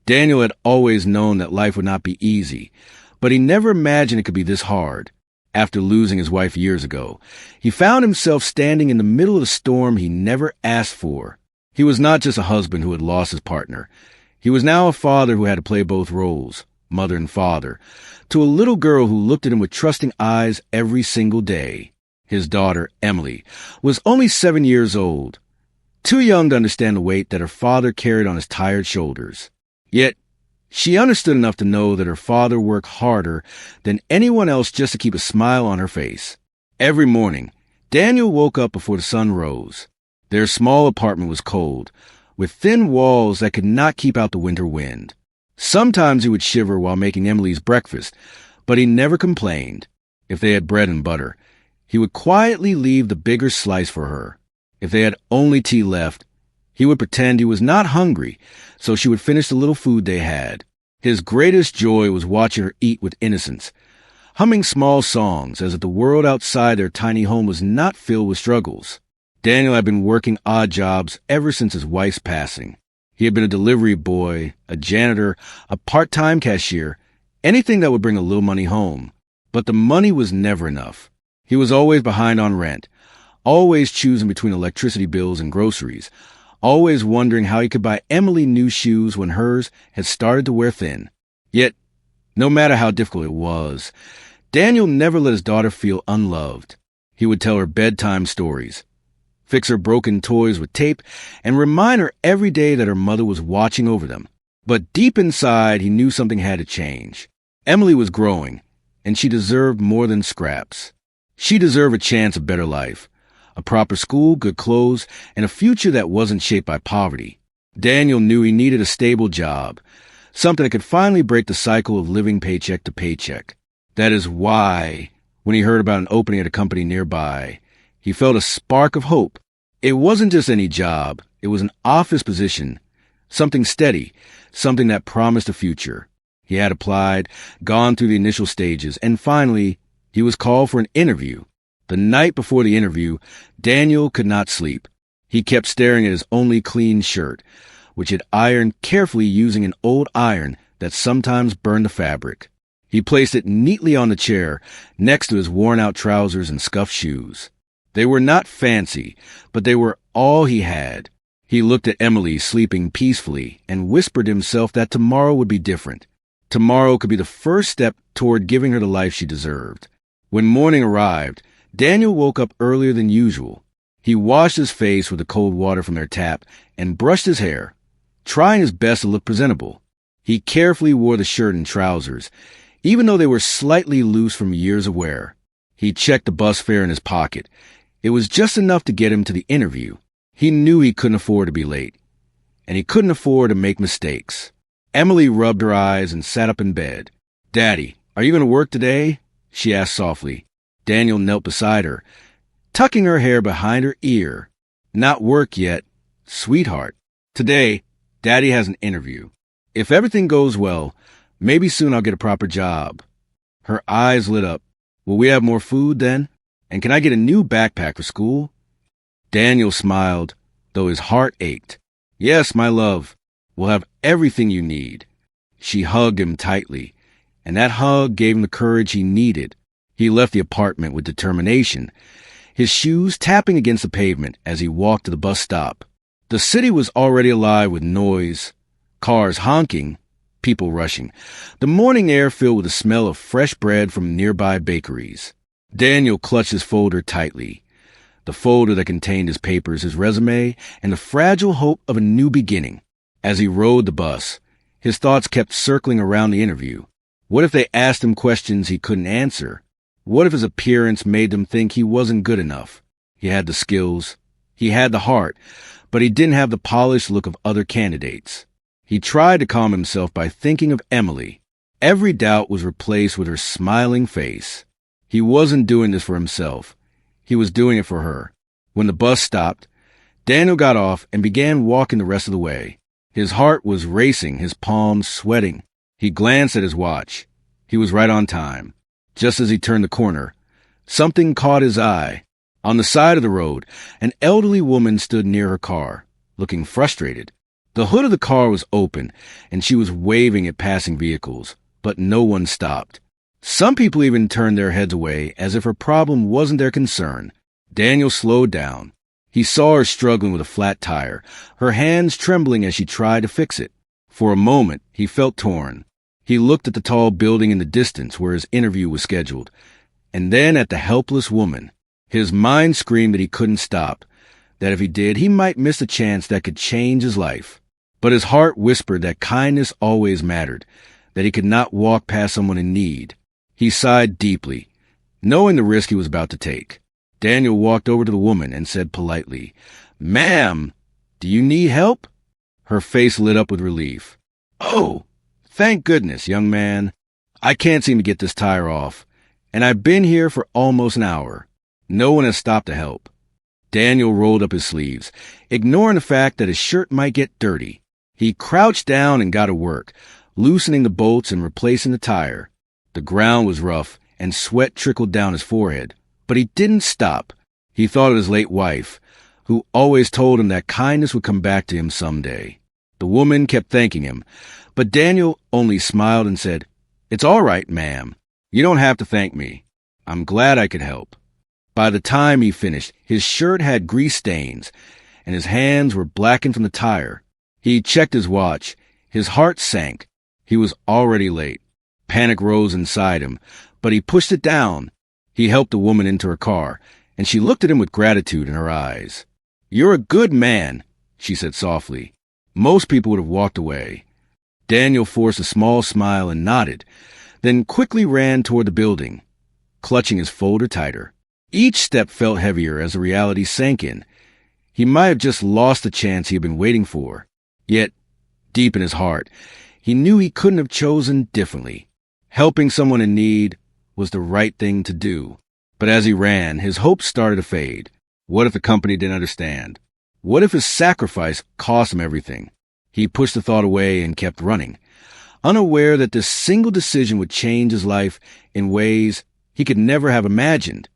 Daniel had always known that life would not be easy, but he never imagined it could be this hard. After losing his wife years ago, he found himself standing in the middle of a storm he never asked for. He was not just a husband who had lost his partner. He was now a father who had to play both roles, mother and father, to a little girl who looked at him with trusting eyes every single day. His daughter, Emily, was only 7 years old, too young to understand the weight that her father carried on his tired shoulders. Yet, she understood enough to know that her father worked harder than anyone else just to keep a smile on her face. Every morning, Daniel woke up before the sun rose. Their small apartment was cold, with thin walls that could not keep out the winter wind. Sometimes he would shiver while making Emily's breakfast, but he never complained. If they had bread and butter, he would quietly leave the bigger slice for her. If they had only tea left, he would pretend he was not hungry, so she would finish the little food they had. His greatest joy was watching her eat with innocence, humming small songs as if the world outside their tiny home was not filled with struggles. Daniel had been working odd jobs ever since his wife's passing. He had been a delivery boy, a janitor, a part-time cashier, anything that would bring a little money home. But the money was never enough. He was always behind on rent, always choosing between electricity bills and groceries, always wondering how he could buy Emily new shoes when hers had started to wear thin. Yet, no matter how difficult it was, Daniel never let his daughter feel unloved. He would tell her bedtime stories, fix her broken toys with tape, and remind her every day that her mother was watching over them. But deep inside, he knew something had to change. Emily was growing, and she deserved more than scraps. She deserved a chance of better life, a proper school, good clothes, and a future that wasn't shaped by poverty. Daniel knew he needed a stable job, something that could finally break the cycle of living paycheck to paycheck. That is why, when he heard about an opening at a company nearby, he felt a spark of hope. It wasn't just any job. It was an office position, something steady, something that promised a future. He had applied, gone through the initial stages, and finally, he was called for an interview. The night before the interview, Daniel could not sleep. He kept staring at his only clean shirt, which had ironed carefully using an old iron that sometimes burned the fabric. He placed it neatly on the chair next to his worn-out trousers and scuffed shoes. They were not fancy, but they were all he had. He looked at Emily sleeping peacefully and whispered to himself that tomorrow would be different. Tomorrow could be the first step toward giving her the life she deserved. When morning arrived, Daniel woke up earlier than usual. He washed his face with the cold water from their tap and brushed his hair, trying his best to look presentable. He carefully wore the shirt and trousers, even though they were slightly loose from years of wear. He checked the bus fare in his pocket. It was just enough to get him to the interview. He knew he couldn't afford to be late, and he couldn't afford to make mistakes. Emily rubbed her eyes and sat up in bed. "Daddy, are you going to work today?" she asked softly. Daniel knelt beside her, tucking her hair behind her ear. "Not work yet, sweetheart. Today, Daddy has an interview. If everything goes well, maybe soon I'll get a proper job." Her eyes lit up. "Will we have more food then? And can I get a new backpack for school?" Daniel smiled, though his heart ached. "Yes, my love. We'll have everything you need." She hugged him tightly, and that hug gave him the courage he needed. He left the apartment with determination, his shoes tapping against the pavement as he walked to the bus stop. The city was already alive with noise, cars honking, people rushing, the morning air filled with the smell of fresh bread from nearby bakeries. Daniel clutched his folder tightly, the folder that contained his papers, his resume, and the fragile hope of a new beginning. As he rode the bus, his thoughts kept circling around the interview. What if they asked him questions he couldn't answer? What if his appearance made them think he wasn't good enough? He had the skills, he had the heart, but he didn't have the polished look of other candidates. He tried to calm himself by thinking of Emily. Every doubt was replaced with her smiling face. He wasn't doing this for himself. He was doing it for her. When the bus stopped, Daniel got off and began walking the rest of the way. His heart was racing, his palms sweating. He glanced at his watch. He was right on time. Just as he turned the corner, something caught his eye. On the side of the road, an elderly woman stood near her car, looking frustrated. The hood of the car was open, and she was waving at passing vehicles, but no one stopped. Some people even turned their heads away as if her problem wasn't their concern. Daniel slowed down. He saw her struggling with a flat tire, her hands trembling as she tried to fix it. For a moment, he felt torn. He looked at the tall building in the distance where his interview was scheduled, and then at the helpless woman. His mind screamed that he couldn't stop, that if he did, he might miss a chance that could change his life. But his heart whispered that kindness always mattered, that he could not walk past someone in need. He sighed deeply, knowing the risk he was about to take. Daniel walked over to the woman and said politely, "Ma'am, do you need help?" Her face lit up with relief. "Oh, thank goodness, young man. I can't seem to get this tire off, and I've been here for almost an hour. No one has stopped to help." Daniel rolled up his sleeves, ignoring the fact that his shirt might get dirty. He crouched down and got to work, loosening the bolts and replacing the tire. The ground was rough, and sweat trickled down his forehead. But he didn't stop. He thought of his late wife, who always told him that kindness would come back to him someday. The woman kept thanking him, but Daniel only smiled and said, "It's all right, ma'am. You don't have to thank me. I'm glad I could help." By the time he finished, his shirt had grease stains, and his hands were blackened from the tire. He checked his watch. His heart sank. He was already late. Panic rose inside him, but he pushed it down. He helped the woman into her car, and she looked at him with gratitude in her eyes. "You're a good man," she said softly. Most people would have walked away. Daniel forced a small smile and nodded, then quickly ran toward the building, clutching his folder tighter. Each step felt heavier as the reality sank in. He might have just lost the chance he had been waiting for. Yet, deep in his heart, he knew he couldn't have chosen differently. Helping someone in need was the right thing to do. But as he ran, his hopes started to fade. What if the company didn't understand? What if his sacrifice cost him everything? He pushed the thought away and kept running, unaware that this single decision would change his life in ways he could never have imagined.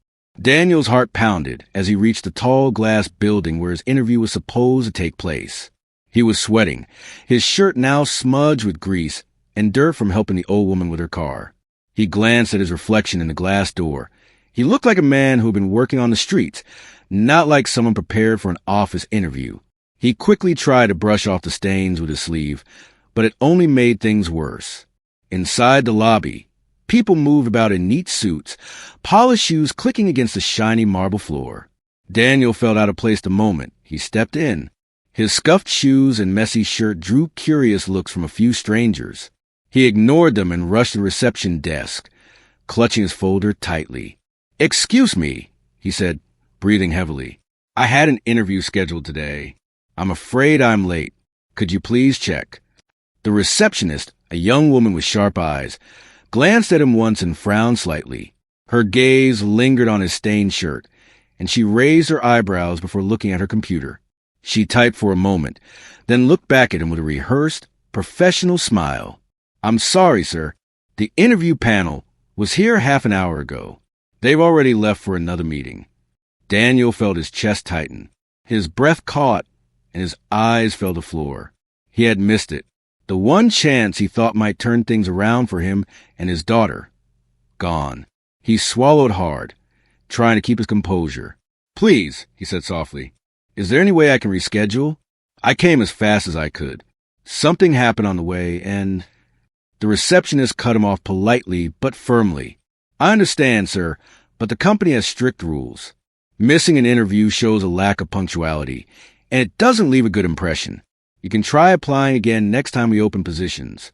Daniel's heart pounded as he reached the tall glass building where his interview was supposed to take place. He was sweating, his shirt now smudged with grease and dirt from helping the old woman with her car. He glanced at his reflection in the glass door. He looked like a man who had been working on the streets, not like someone prepared for an office interview. He quickly tried to brush off the stains with his sleeve, but it only made things worse. Inside the lobby, people moved about in neat suits, polished shoes clicking against the shiny marble floor. Daniel felt out of place the moment he stepped in. His scuffed shoes and messy shirt drew curious looks from a few strangers. He ignored them and rushed to the reception desk, clutching his folder tightly. "Excuse me," he said, breathing heavily. "I had an interview scheduled today. I'm afraid I'm late. Could you please check?" The receptionist, a young woman with sharp eyes, glanced at him once and frowned slightly. Her gaze lingered on his stained shirt, and she raised her eyebrows before looking at her computer. She typed for a moment, then looked back at him with a rehearsed, professional smile. "I'm sorry, sir. The interview panel was here half an hour ago. They've already left for another meeting." Daniel felt his chest tighten. His breath caught, and his eyes fell to the floor. He had missed it. The one chance he thought might turn things around for him and his daughter. Gone. He swallowed hard, trying to keep his composure. "Please," he said softly, "is there any way I can reschedule? I came as fast as I could. Something happened on the way, and—" The receptionist cut him off politely but firmly. "I understand, sir, but the company has strict rules. Missing an interview shows a lack of punctuality, and it doesn't leave a good impression. You can try applying again next time we open positions."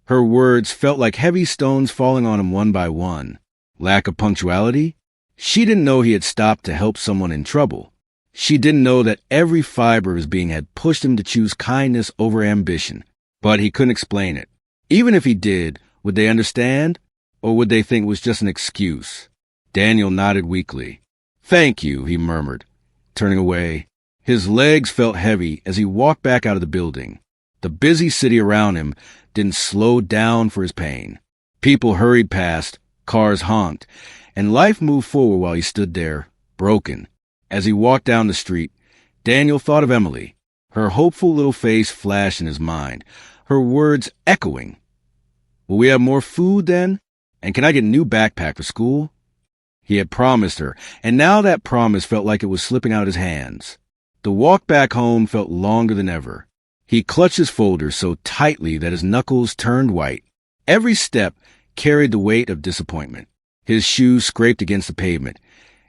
Her words felt like heavy stones falling on him one by one. Lack of punctuality? She didn't know he had stopped to help someone in trouble. She didn't know that every fiber of his being had pushed him to choose kindness over ambition. But he couldn't explain it. Even if he did, would they understand? Or would they think it was just an excuse? Daniel nodded weakly. "Thank you," he murmured, turning away. His legs felt heavy as he walked back out of the building. The busy city around him didn't slow down for his pain. People hurried past, cars honked, and life moved forward while he stood there, broken. As he walked down the street, Daniel thought of Emily. Her hopeful little face flashed in his mind, her words echoing. Will we have more food then? And can I get a new backpack for school? He had promised her, and now that promise felt like it was slipping out of his hands. The walk back home felt longer than ever. He clutched his folders so tightly that his knuckles turned white. Every step carried the weight of disappointment. His shoes scraped against the pavement,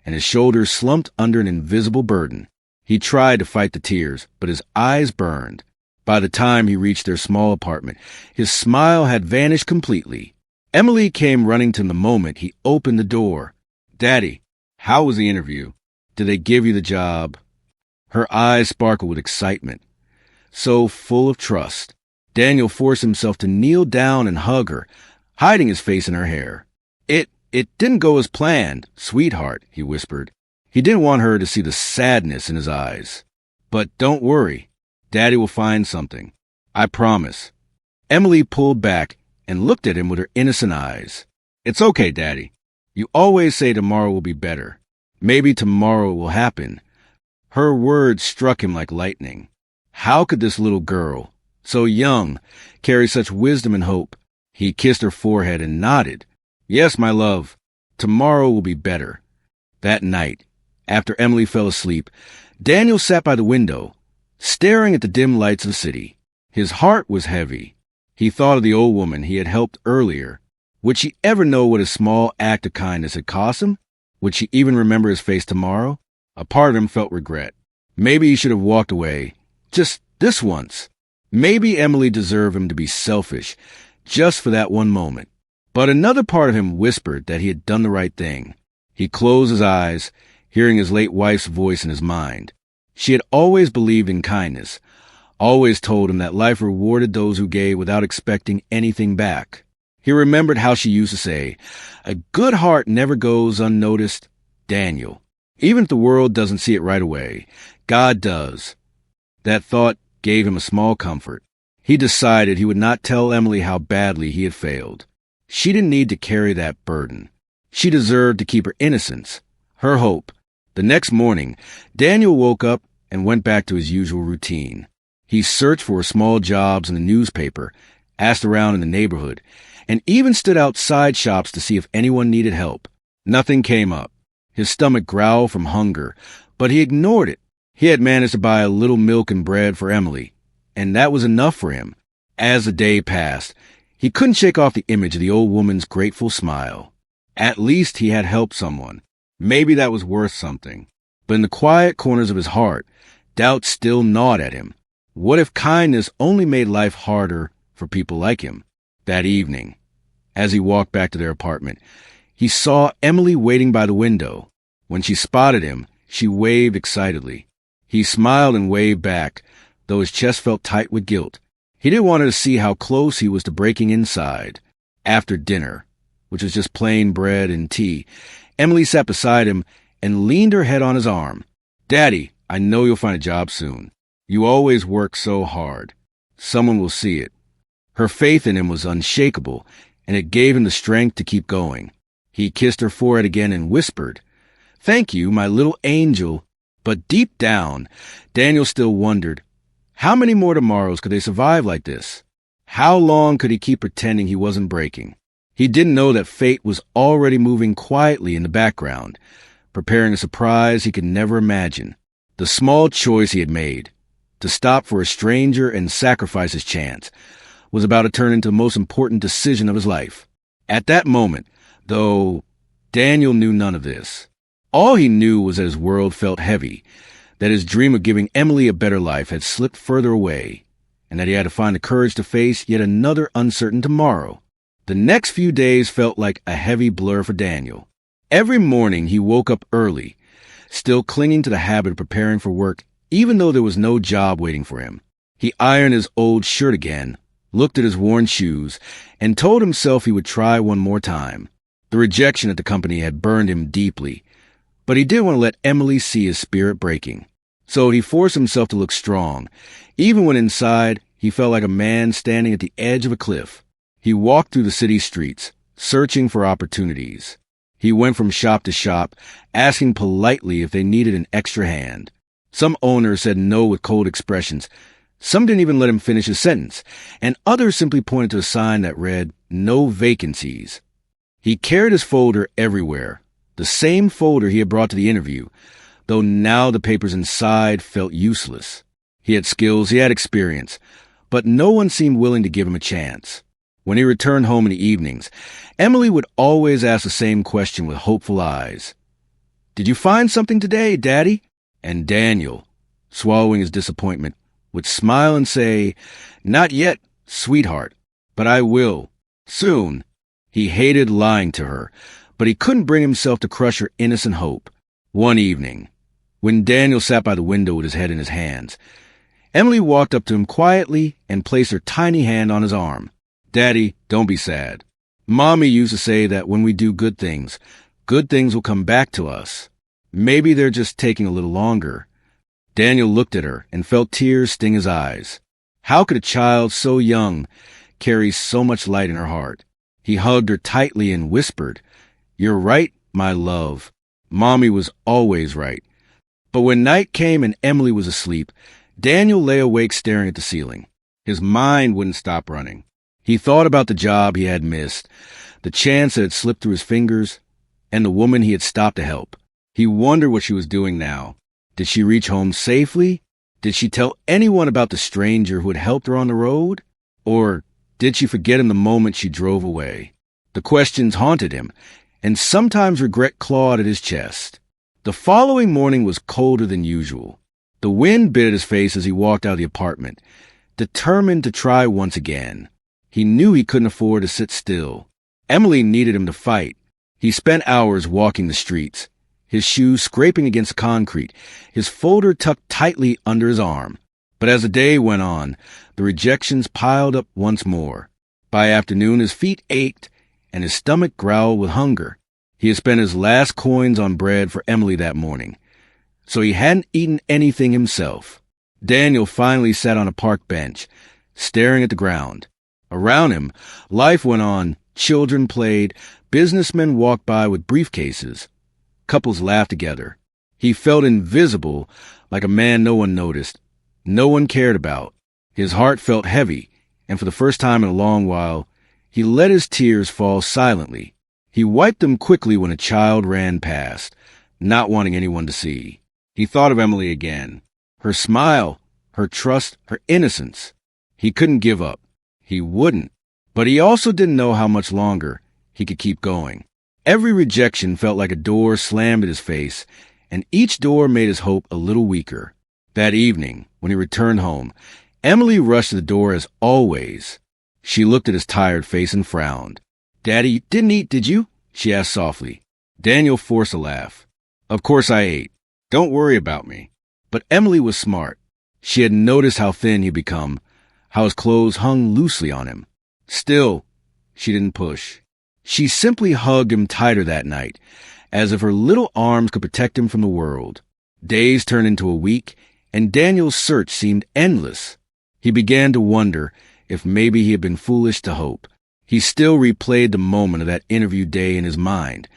and his shoulders slumped under an invisible burden. He tried to fight the tears, but his eyes burned. By the time he reached their small apartment, his smile had vanished completely. Emily came running to him the moment he opened the door. Daddy, how was the interview? Did they give you the job? Her eyes sparkled with excitement, so full of trust. Daniel forced himself to kneel down and hug her, hiding his face in her hair. It didn't go as planned, sweetheart, he whispered. He didn't want her to see the sadness in his eyes. But don't worry. Daddy will find something. I promise. Emily pulled back and looked at him with her innocent eyes. It's okay, Daddy. You always say tomorrow will be better. Maybe tomorrow will happen. Her words struck him like lightning. How could this little girl, so young, carry such wisdom and hope? He kissed her forehead and nodded. Yes, my love. Tomorrow will be better. That night, after Emily fell asleep, Daniel sat by the window, staring at the dim lights of the city. His heart was heavy. He thought of the old woman he had helped earlier. Would she ever know what a small act of kindness had cost him? Would she even remember his face tomorrow? A part of him felt regret. Maybe he should have walked away. Just this once. Maybe Emily deserved him to be selfish, just for that one moment. But another part of him whispered that he had done the right thing. He closed his eyes, hearing his late wife's voice in his mind. She had always believed in kindness, always told him that life rewarded those who gave without expecting anything back. He remembered how she used to say, a good heart never goes unnoticed. Daniel, even if the world doesn't see it right away, God does. That thought gave him a small comfort. He decided he would not tell Emily how badly he had failed. She didn't need to carry that burden. She deserved to keep her innocence, her hope. The next morning, Daniel woke up and went back to his usual routine. He searched for small jobs in the newspaper, asked around in the neighborhood, and even stood outside shops to see if anyone needed help. Nothing came up. His stomach growled from hunger, but he ignored it. He had managed to buy a little milk and bread for Emily, and that was enough for him. As the day passed, he couldn't shake off the image of the old woman's grateful smile. At least he had helped someone. Maybe that was worth something. But in the quiet corners of his heart, doubt still gnawed at him. What if kindness only made life harder for people like him? That evening, as he walked back to their apartment, he saw Emily waiting by the window. When she spotted him, she waved excitedly. He smiled and waved back, though his chest felt tight with guilt. He didn't want her to see how close he was to breaking inside. After dinner, which was just plain bread and tea, Emily sat beside him and leaned her head on his arm. Daddy, I know you'll find a job soon. You always work so hard. Someone will see it. Her faith in him was unshakable, and it gave him the strength to keep going. He kissed her forehead again and whispered, Thank you, my little angel. But deep down, Daniel still wondered, how many more tomorrows could they survive like this? How long could he keep pretending he wasn't breaking? He didn't know that fate was already moving quietly in the background, preparing a surprise he could never imagine. The small choice he had made, to stop for a stranger and sacrifice his chance, was about to turn into the most important decision of his life. At that moment, though, Daniel knew none of this. All he knew was that his world felt heavy, that his dream of giving Emily a better life had slipped further away, and that he had to find the courage to face yet another uncertain tomorrow. The next few days felt like a heavy blur for Daniel. Every morning he woke up early, still clinging to the habit of preparing for work, even though there was no job waiting for him. He ironed his old shirt again, looked at his worn shoes, and told himself he would try one more time. The rejection at the company had burned him deeply, but he didn't want to let Emily see his spirit breaking. So he forced himself to look strong, even when inside he felt like a man standing at the edge of a cliff. He walked through the city streets, searching for opportunities. He went from shop to shop, asking politely if they needed an extra hand. Some owners said no with cold expressions. Some didn't even let him finish his sentence, and others simply pointed to a sign that read, "No vacancies." He carried his folder everywhere, the same folder he had brought to the interview, though now the papers inside felt useless. He had skills, he had experience, but no one seemed willing to give him a chance. When he returned home in the evenings, Emily would always ask the same question with hopeful eyes. "Did you find something today, Daddy?" And Daniel, swallowing his disappointment, would smile and say, "Not yet, sweetheart, but I will, soon." He hated lying to her, but he couldn't bring himself to crush her innocent hope. One evening, when Daniel sat by the window with his head in his hands, Emily walked up to him quietly and placed her tiny hand on his arm. "Daddy, don't be sad. Mommy used to say that when we do good things will come back to us. Maybe they're just taking a little longer." Daniel looked at her and felt tears sting his eyes. How could a child so young carry so much light in her heart? He hugged her tightly and whispered, "You're right, my love. Mommy was always right." But when night came and Emily was asleep, Daniel lay awake staring at the ceiling. His mind wouldn't stop running. He thought about the job he had missed, the chance that had slipped through his fingers, and the woman he had stopped to help. He wondered what she was doing now. Did she reach home safely? Did she tell anyone about the stranger who had helped her on the road? Or did she forget him the moment she drove away? The questions haunted him, and sometimes regret clawed at his chest. The following morning was colder than usual. The wind bit at his face as he walked out of the apartment, determined to try once again. He knew he couldn't afford to sit still. Emily needed him to fight. He spent hours walking the streets, his shoes scraping against concrete, his folder tucked tightly under his arm. But as the day went on, the rejections piled up once more. By afternoon, his feet ached and his stomach growled with hunger. He had spent his last coins on bread for Emily that morning, so he hadn't eaten anything himself. Daniel finally sat on a park bench, staring at the ground. Around him, life went on. Children played, businessmen walked by with briefcases. Couples laughed together. He felt invisible, like a man no one noticed, no one cared about. His heart felt heavy, and for the first time in a long while, he let his tears fall silently. He wiped them quickly when a child ran past, not wanting anyone to see. He thought of Emily again. Her smile, her trust, her innocence. He couldn't give up. He wouldn't. But he also didn't know how much longer he could keep going. Every rejection felt like a door slammed at his face, and each door made his hope a little weaker. That evening, when he returned home, Emily rushed to the door as always. She looked at his tired face and frowned. "Daddy, you didn't eat, did you?" she asked softly. Daniel forced a laugh. "Of course I ate. Don't worry about me." But Emily was smart. She had noticed how thin he'd become, how his clothes hung loosely on him. Still, she didn't push. She simply hugged him tighter that night, as if her little arms could protect him from the world. Days turned into a week, and Daniel's search seemed endless. He began to wonder if maybe he had been foolish to hope. He still replayed the moment of that interview day in his mind,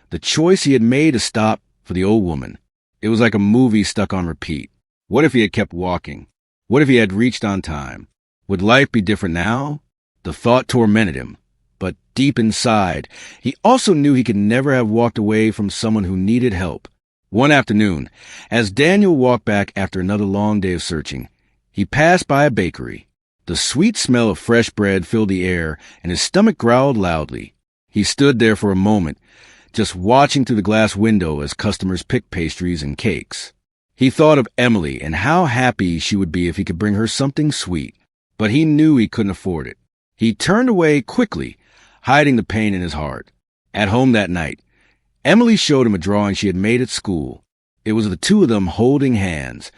the choice he had made to stop for the old woman. It was like a movie stuck on repeat. What if he had kept walking? What if he had reached on time? Would life be different now? The thought tormented him. But deep inside, he also knew he could never have walked away from someone who needed help. One afternoon, as Daniel walked back after another long day of searching, he passed by a bakery. The sweet smell of fresh bread filled the air, and his stomach growled loudly. He stood there for a moment, just watching through the glass window as customers picked pastries and cakes. He thought of Emily and how happy she would be if he could bring her something sweet, but he knew he couldn't afford it. He turned away quickly, hiding the pain in his heart. At home that night, Emily showed him a drawing she had made at school. It was the two of them holding hands,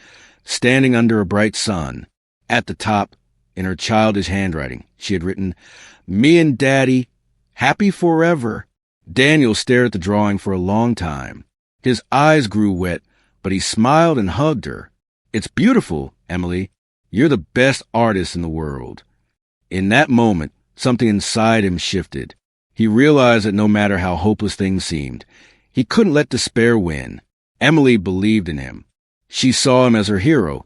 standing under a bright sun. At the top, in her childish handwriting, she had written, "Me and Daddy, happy forever." Daniel stared at the drawing for a long time. His eyes grew wet, but he smiled and hugged her. "It's beautiful, Emily. You're the best artist in the world." In that moment, something inside him shifted. He realized that no matter how hopeless things seemed, he couldn't let despair win. Emily believed in him. She saw him as her hero,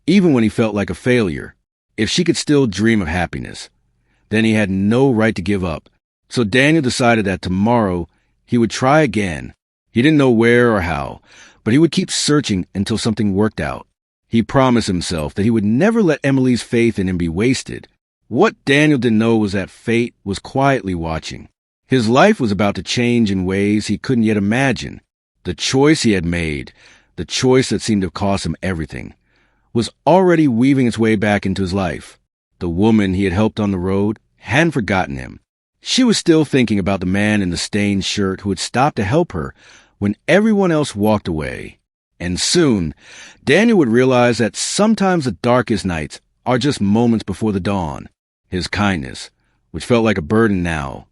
even when he felt like a failure. If she could still dream of happiness, then he had no right to give up. So Daniel decided that tomorrow he would try again. He didn't know where or how, but he would keep searching until something worked out. He promised himself that he would never let Emily's faith in him be wasted. What Daniel didn't know was that fate was quietly watching. His life was about to change in ways he couldn't yet imagine. The choice he had made, the choice that seemed to cost him everything, was already weaving its way back into his life. The woman he had helped on the road hadn't forgotten him. She was still thinking about the man in the stained shirt who had stopped to help her when everyone else walked away. And soon, Daniel would realize that sometimes the darkest nights are just moments before the dawn. His kindness, which felt like a burden now,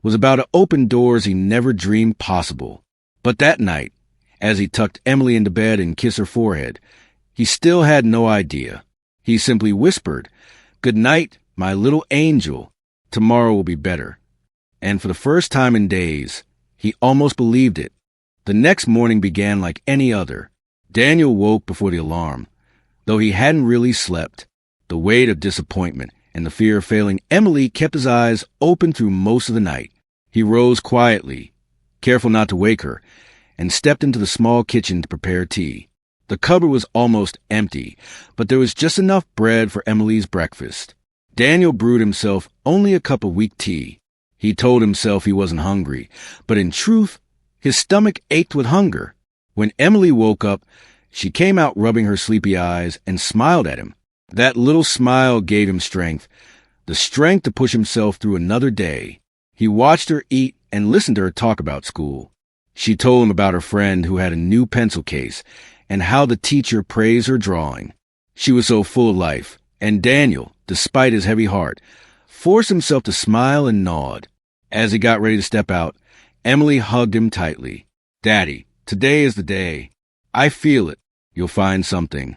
was about to open doors he never dreamed possible. But that night, as he tucked Emily into bed and kissed her forehead, he still had no idea. He simply whispered, "Good night, my little angel. Tomorrow will be better." And for the first time in days, he almost believed it. The next morning began like any other. Daniel woke before the alarm. Though he hadn't really slept, the weight of disappointment and the fear of failing Emily kept his eyes open through most of the night. He rose quietly, careful not to wake her, and stepped into the small kitchen to prepare tea. The cupboard was almost empty, but there was just enough bread for Emily's breakfast. Daniel brewed himself only a cup of weak tea. He told himself he wasn't hungry, but in truth, his stomach ached with hunger. When Emily woke up, she came out rubbing her sleepy eyes and smiled at him. That little smile gave him strength, the strength to push himself through another day. He watched her eat and listened to her talk about school. She told him about her friend who had a new pencil case and how the teacher praised her drawing. She was so full of life, and Daniel, despite his heavy heart, forced himself to smile and nod. As he got ready to step out, Emily hugged him tightly. "Daddy, today is the day. I feel it. You'll find something."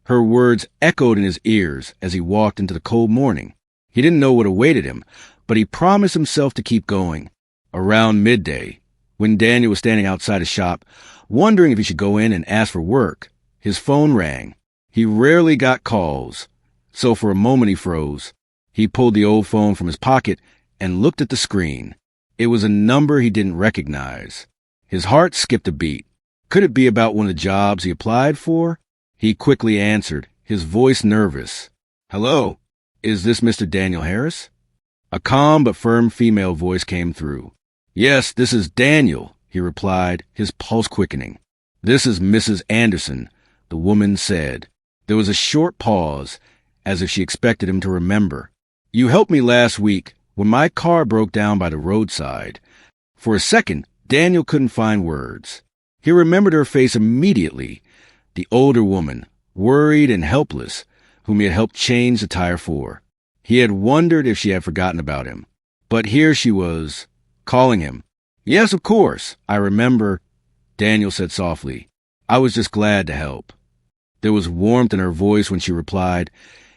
Her words echoed in his ears as he walked into the cold morning. He didn't know what awaited him, but he promised himself to keep going. Around midday, when Daniel was standing outside his shop, wondering if he should go in and ask for work, his phone rang. He rarely got calls, so for a moment he froze. He pulled the old phone from his pocket and looked at the screen. It was a number he didn't recognize. His heart skipped a beat. Could it be about one of the jobs he applied for? He quickly answered, his voice nervous. "Hello, is this Mr. Daniel Harris?" A calm but firm female voice came through. "Yes, this is Daniel," he replied, his pulse quickening. "This is Mrs. Anderson," the woman said. There was a short pause, as if she expected him to remember. "You helped me last week when my car broke down by the roadside." For a second, Daniel couldn't find words. He remembered her face immediately, the older woman, worried and helpless, whom he had helped change the tire for. He had wondered if she had forgotten about him. But here she was, calling him. "Yes, of course, I remember," Daniel said softly. "I was just glad to help." There was warmth in her voice when she replied,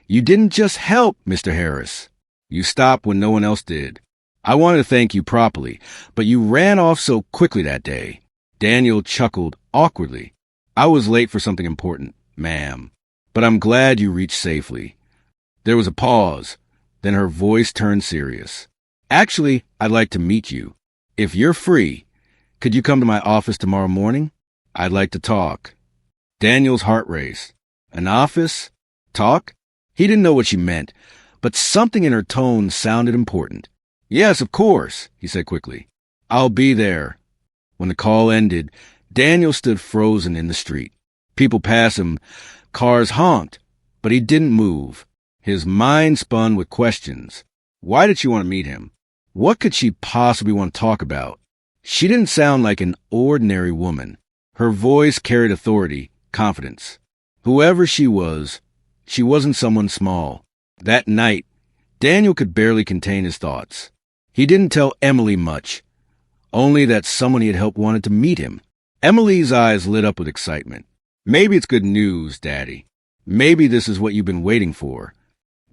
"You didn't just help, Mr. Harris. You stopped when no one else did. I wanted to thank you properly, but you ran off so quickly that day." Daniel chuckled awkwardly. "I was late for something important, ma'am, but I'm glad you reached safely." There was a pause, then her voice turned serious. "Actually, I'd like to meet you. If you're free, could you come to my office tomorrow morning? I'd like to talk." Daniel's heart raced. An office? Talk? He didn't know what she meant, but something in her tone sounded important. "Yes, of course," he said quickly. "I'll be there." When the call ended, Daniel stood frozen in the street. People passed him, cars honked, but he didn't move. His mind spun with questions. Why did she want to meet him? What could she possibly want to talk about? She didn't sound like an ordinary woman. Her voice carried authority, confidence. Whoever she wasn't someone small. That night, Daniel could barely contain his thoughts. He didn't tell Emily much, only that someone he had helped wanted to meet him. Emily's eyes lit up with excitement. "Maybe it's good news, Daddy. Maybe this is what you've been waiting for."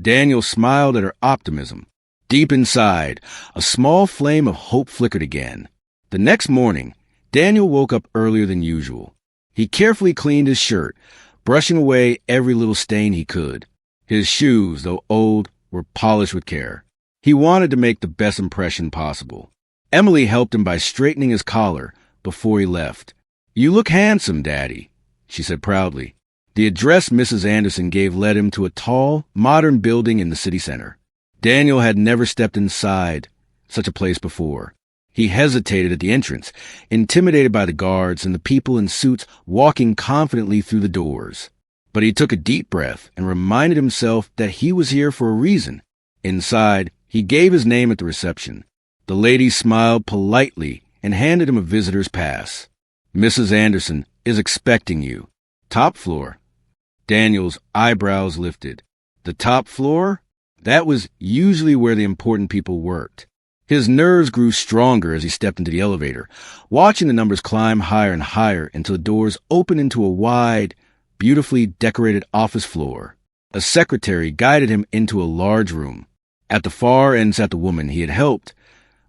Daniel smiled at her optimism. Deep inside, a small flame of hope flickered again. The next morning, Daniel woke up earlier than usual. He carefully cleaned his shirt, brushing away every little stain he could. His shoes, though old, were polished with care. He wanted to make the best impression possible. Emily helped him by straightening his collar before he left. "You look handsome, Daddy," she said proudly. The address Mrs. Anderson gave led him to a tall, modern building in the city center. Daniel had never stepped inside such a place before. He hesitated at the entrance, intimidated by the guards and the people in suits walking confidently through the doors. But he took a deep breath and reminded himself that he was here for a reason. Inside, he gave his name at the reception. The lady smiled politely and handed him a visitor's pass. "Mrs. Anderson is expecting you. Top floor." Daniel's eyebrows lifted. The top floor? That was usually where the important people worked. His nerves grew stronger as he stepped into the elevator, watching the numbers climb higher and higher until the doors opened into a wide, beautifully decorated office floor. A secretary guided him into a large room. At the far end sat the woman he had helped,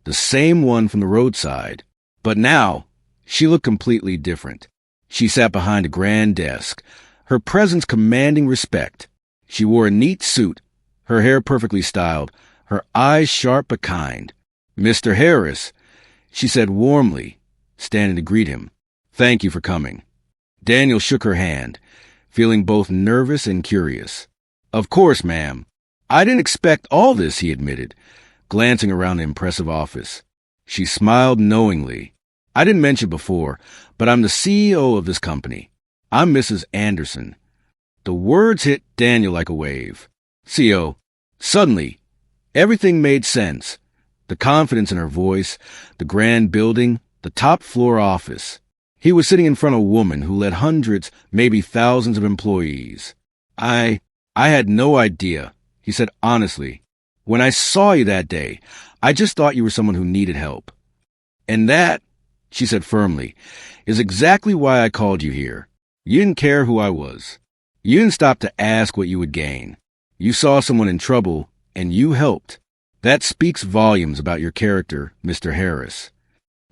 the same one from the roadside. But now, she looked completely different. She sat behind a grand desk, her presence commanding respect. She wore a neat suit, her hair perfectly styled, her eyes sharp but kind. "Mr. Harris," she said warmly, standing to greet him. "Thank you for coming." Daniel shook her hand, feeling both nervous and curious. "Of course, ma'am. I didn't expect all this," he admitted, glancing around the impressive office. She smiled knowingly. "I didn't mention before, but I'm the CEO of this company. I'm Mrs. Anderson." The words hit Daniel like a wave. "CO." Suddenly, everything made sense. The confidence in her voice, the grand building, the top floor office. He was sitting in front of a woman who led hundreds, maybe thousands of employees. I had no idea," he said honestly. "When I saw you that day, I just thought you were someone who needed help. And that," she said firmly, "is exactly why I called you here. You didn't care who I was. You didn't stop to ask what you would gain. You saw someone in trouble, and you helped. That speaks volumes about your character, Mr. Harris."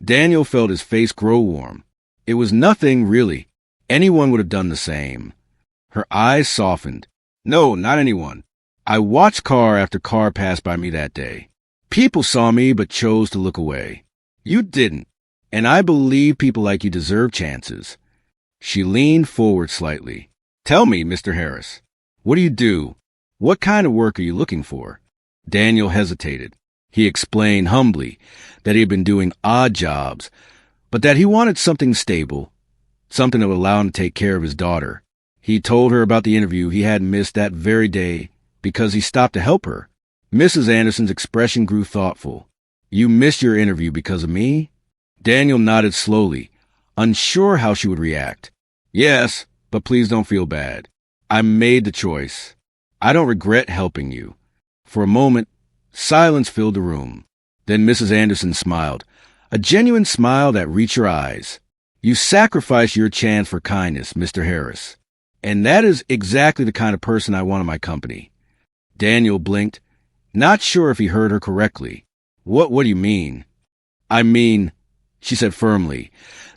Daniel felt his face grow warm. It was nothing, really. Anyone would have done the same. Her eyes softened. "No, not anyone. I watched car after car pass by me that day. People saw me but chose to look away. You didn't. And I believe people like you deserve chances." She leaned forward slightly. "Tell me, Mr. Harris, what do you do? What kind of work are you looking for?" Daniel hesitated. He explained humbly that he had been doing odd jobs, but that he wanted something stable, something that would allow him to take care of his daughter. He told her about the interview he had missed that very day because he stopped to help her. Mrs. Anderson's expression grew thoughtful. "You missed your interview because of me?" Daniel nodded slowly, unsure how she would react. "Yes, but please don't feel bad. I made the choice. I don't regret helping you." For a moment, silence filled the room. Then Mrs. Anderson smiled, a genuine smile that reached your eyes. "You sacrificed your chance for kindness, Mr. Harris. And that is exactly the kind of person I want in my company." Daniel blinked, not sure if he heard her correctly. What do you mean?" "I mean," she said firmly,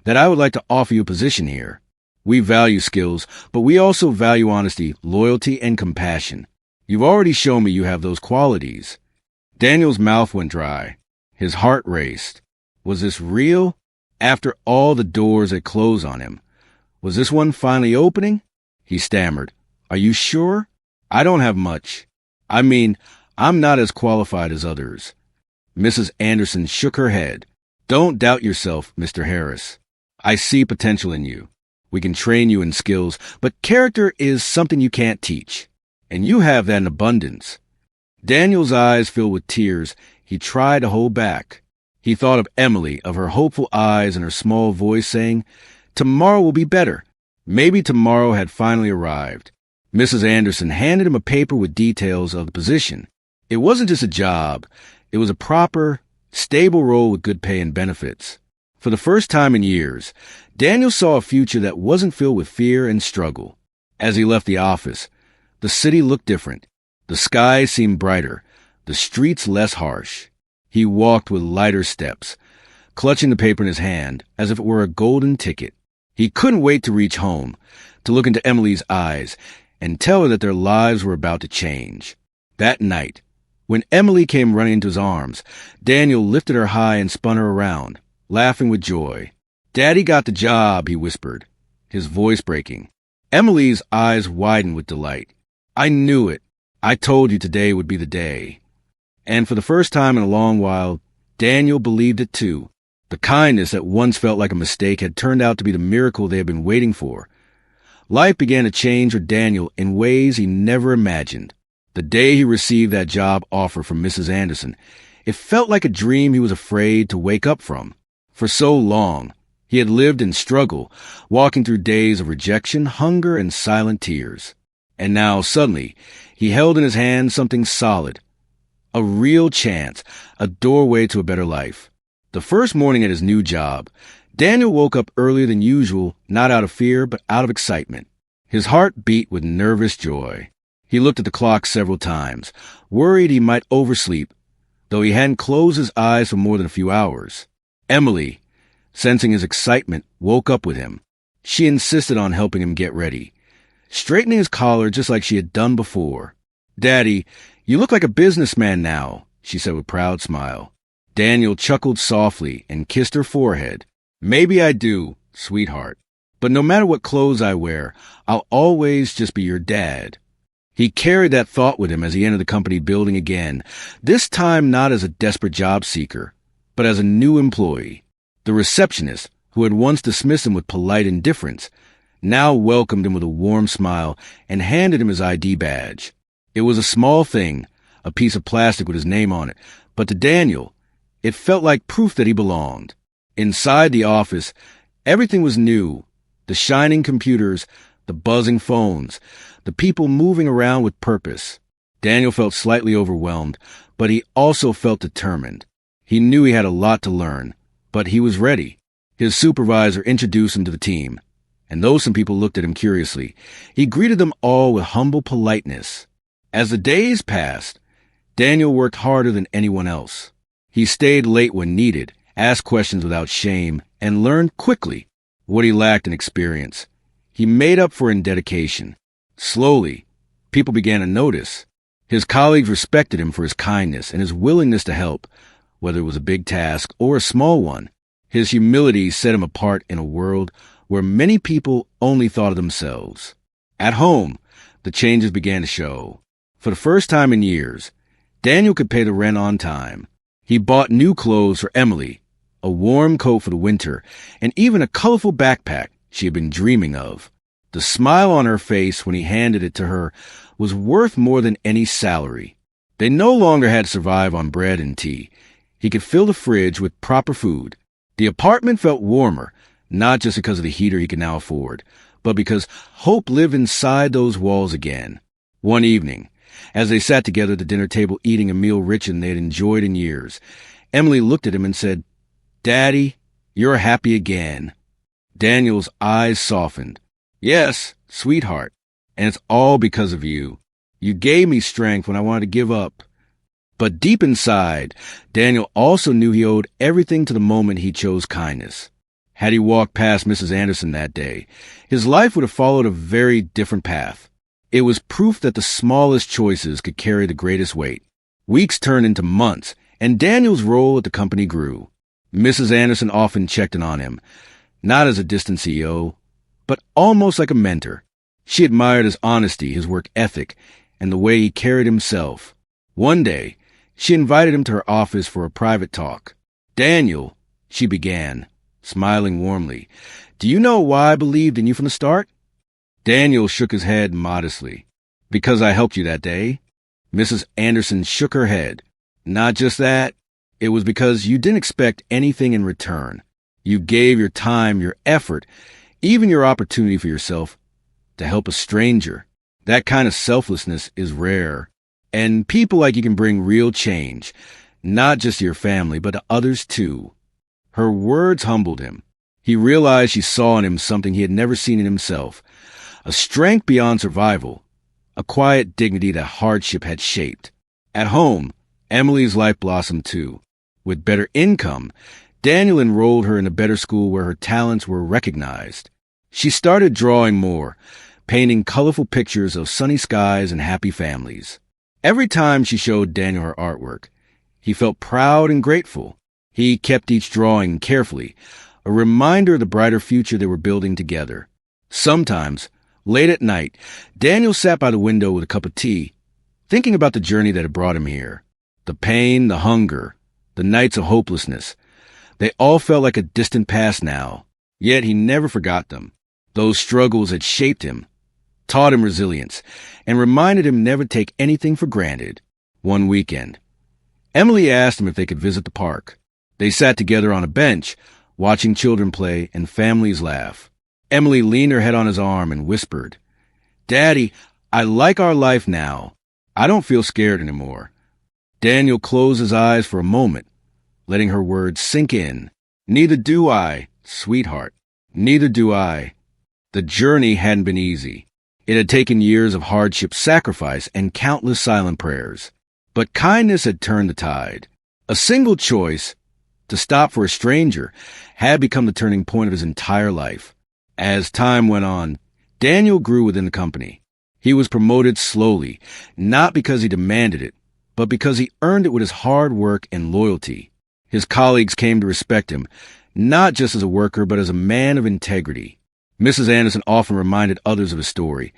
"that I would like to offer you a position here. We value skills, but we also value honesty, loyalty, and compassion. You've already shown me you have those qualities." Daniel's mouth went dry. His heart raced. Was this real? After all the doors had closed on him, was this one finally opening? He stammered. "Are you sure? I don't have much. I mean, I'm not as qualified as others." Mrs. Anderson shook her head. "Don't doubt yourself, Mr. Harris. I see potential in you. We can train you in skills, but character is something you can't teach. And you have that in abundance." Daniel's eyes filled with tears. He tried to hold back. He thought of Emily, of her hopeful eyes and her small voice saying, "Tomorrow will be better." Maybe tomorrow had finally arrived. Mrs. Anderson handed him a paper with details of the position. It wasn't just a job. It was a proper, stable role with good pay and benefits. For the first time in years, Daniel saw a future that wasn't filled with fear and struggle. As he left the office, the city looked different. The sky seemed brighter, the streets less harsh. He walked with lighter steps, clutching the paper in his hand as if it were a golden ticket. He couldn't wait to reach home, to look into Emily's eyes, and tell her that their lives were about to change. That night, when Emily came running into his arms, Daniel lifted her high and spun her around, laughing with joy. "Daddy got the job," he whispered, his voice breaking. Emily's eyes widened with delight. "I knew it. I told you today would be the day." And for the first time in a long while, Daniel believed it too. The kindness that once felt like a mistake had turned out to be the miracle they had been waiting for. Life began to change for Daniel in ways he never imagined. The day he received that job offer from Mrs. Anderson, it felt like a dream he was afraid to wake up from. For so long, he had lived in struggle, walking through days of rejection, hunger, and silent tears. And now, suddenly, he held in his hand something solid. A real chance, a doorway to a better life. The first morning at his new job, Daniel woke up earlier than usual, not out of fear, but out of excitement. His heart beat with nervous joy. He looked at the clock several times, worried he might oversleep, though he hadn't closed his eyes for more than a few hours. Emily, sensing his excitement, woke up with him. She insisted on helping him get ready, straightening his collar just like she had done before. "Daddy, you look like a businessman now," she said with a proud smile. Daniel chuckled softly and kissed her forehead. "Maybe I do, sweetheart. But no matter what clothes I wear, I'll always just be your dad." He carried that thought with him as he entered the company building again, this time not as a desperate job seeker, but as a new employee. The receptionist, who had once dismissed him with polite indifference, now welcomed him with a warm smile and handed him his ID badge. It was a small thing, a piece of plastic with his name on it, but to Daniel, it felt like proof that he belonged. Inside the office, everything was new. The shining computers, the buzzing phones, the people moving around with purpose. Daniel felt slightly overwhelmed, but he also felt determined. He knew he had a lot to learn, but he was ready. His supervisor introduced him to the team, and though some people looked at him curiously, he greeted them all with humble politeness. As the days passed, Daniel worked harder than anyone else. He stayed late when needed, asked questions without shame, and learned quickly what he lacked in experience. He made up for it in dedication. Slowly, people began to notice. His colleagues respected him for his kindness and his willingness to help, whether it was a big task or a small one. His humility set him apart in a world where many people only thought of themselves. At home, the changes began to show. For the first time in years, Daniel could pay the rent on time. He bought new clothes for Emily, a warm coat for the winter, and even a colorful backpack she had been dreaming of. The smile on her face when he handed it to her was worth more than any salary. They no longer had to survive on bread and tea. He could fill the fridge with proper food. The apartment felt warmer, not just because of the heater he could now afford, but because hope lived inside those walls again. One evening, as they sat together at the dinner table eating a meal richer than they had enjoyed in years, Emily looked at him and said, "Daddy, you're happy again." Daniel's eyes softened. "Yes, sweetheart, and it's all because of you. You gave me strength when I wanted to give up." But deep inside, Daniel also knew he owed everything to the moment he chose kindness. Had he walked past Mrs. Anderson that day, his life would have followed a very different path. It was proof that the smallest choices could carry the greatest weight. Weeks turned into months, and Daniel's role at the company grew. Mrs. Anderson often checked in on him, not as a distant CEO, but almost like a mentor. She admired his honesty, his work ethic, and the way he carried himself. One day, she invited him to her office for a private talk. "Daniel," she began, smiling warmly, "do you know why I believed in you from the start?" Daniel shook his head modestly. "Because I helped you that day?" Mrs. Anderson shook her head. "Not just that. It was because you didn't expect anything in return. You gave your time, your effort, even your opportunity for yourself to help a stranger. That kind of selflessness is rare. And people like you can bring real change, not just to your family, but to others too." Her words humbled him. He realized she saw in him something he had never seen in himself, a strength beyond survival, a quiet dignity that hardship had shaped. At home, Emily's life blossomed too. With better income, Daniel enrolled her in a better school where her talents were recognized. She started drawing more, painting colorful pictures of sunny skies and happy families. Every time she showed Daniel her artwork, he felt proud and grateful. He kept each drawing carefully, a reminder of the brighter future they were building together. Sometimes, late at night, Daniel sat by the window with a cup of tea, thinking about the journey that had brought him here. The pain, the hunger, the nights of hopelessness. They all felt like a distant past now, yet he never forgot them. Those struggles had shaped him, taught him resilience, and reminded him never to take anything for granted. One weekend, Emily asked him if they could visit the park. They sat together on a bench, watching children play and families laugh. Emily leaned her head on his arm and whispered, "Daddy, I like our life now. I don't feel scared anymore." Daniel closed his eyes for a moment, letting her words sink in. "Neither do I, sweetheart. Neither do I." The journey hadn't been easy. It had taken years of hardship, sacrifice, and countless silent prayers. But kindness had turned the tide. A single choice, to stop for a stranger, had become the turning point of his entire life. As time went on, Daniel grew within the company. He was promoted slowly, not because he demanded it, but because he earned it with his hard work and loyalty. His colleagues came to respect him, not just as a worker, but as a man of integrity. Mrs. Anderson often reminded others of his story,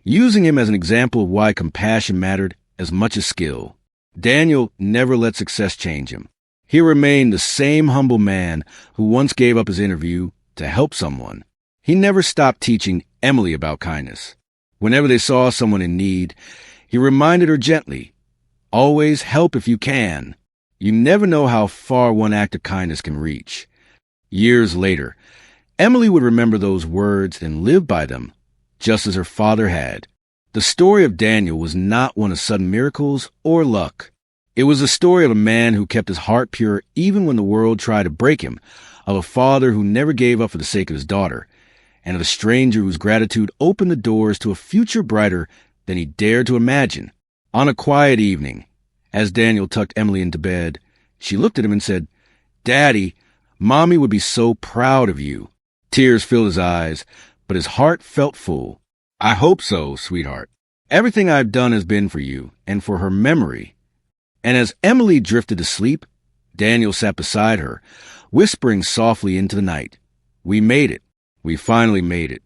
using him as an example of why compassion mattered as much as skill. Daniel never let success change him. He remained the same humble man who once gave up his interview to help someone. He never stopped teaching Emily about kindness. Whenever they saw someone in need, he reminded her gently, "Always help if you can. You never know how far one act of kindness can reach." Years later, Emily would remember those words and live by them, just as her father had. The story of Daniel was not one of sudden miracles or luck. It was the story of a man who kept his heart pure even when the world tried to break him, of a father who never gave up for the sake of his daughter, and of a stranger whose gratitude opened the doors to a future brighter than he dared to imagine. On a quiet evening, as Daniel tucked Emily into bed, she looked at him and said, "Daddy, Mommy would be so proud of you." Tears filled his eyes, but his heart felt full. "I hope so, sweetheart. Everything I've done has been for you and for her memory." And as Emily drifted to sleep, Daniel sat beside her, whispering softly into the night, "We made it. We finally made it."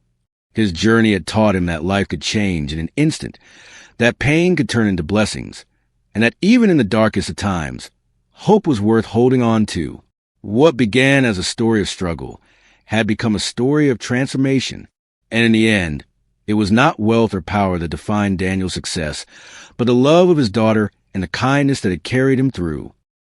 His journey had taught him that life could change in an instant, that pain could turn into blessings, and that even in the darkest of times, hope was worth holding on to. What began as a story of struggle had become a story of transformation, and in the end, it was not wealth or power that defined Daniel's success, but the love of his daughter and the kindness that had carried him through.